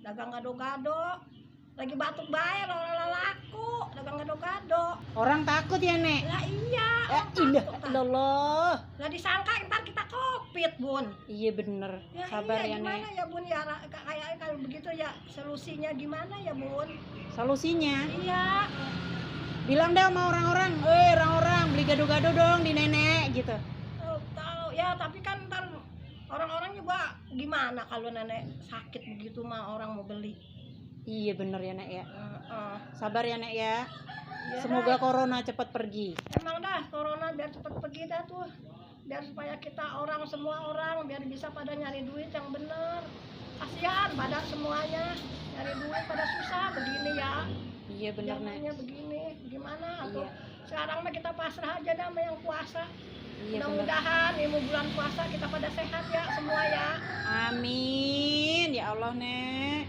dagang gado-gado. Lagi batuk bae orang laku, dagang gado-gado. Orang takut ya, Nek? Lah iya, Indah, takut, Allah. Lah disangka ntar kita Covid, Bun. Iya bener, Ya, sabar iya, ya, gimana Nek. ya, Bun, ya kayak kalau begitu ya solusinya gimana ya, Bun? Solusinya, Iya. bilang deh sama orang-orang, orang-orang beli gado-gado dong di nenek gitu. Oh, tahu ya, tapi kan ntar orang-orang juga gimana kalau nenek sakit begitu mah orang mau beli. Iya bener ya, Nek ya. Heeh. Sabar ya, Nek ya. Ya, Semoga corona cepat pergi. emang dah corona biar cepat pergi dah tuh. Biar supaya kita semua orang biar bisa pada nyari duit yang bener. Kasihan pada semuanya nyari duit pada susah begini ya. Iya bener, Nek. Zamannya begini gimana atau Iya. sekarang mah kita pasrah aja dah sama yang puasa. Iya bener. Mudah-mudahan ilmu bulan puasa kita pada sehat ya semua ya. Amin. Ya Allah, Nek.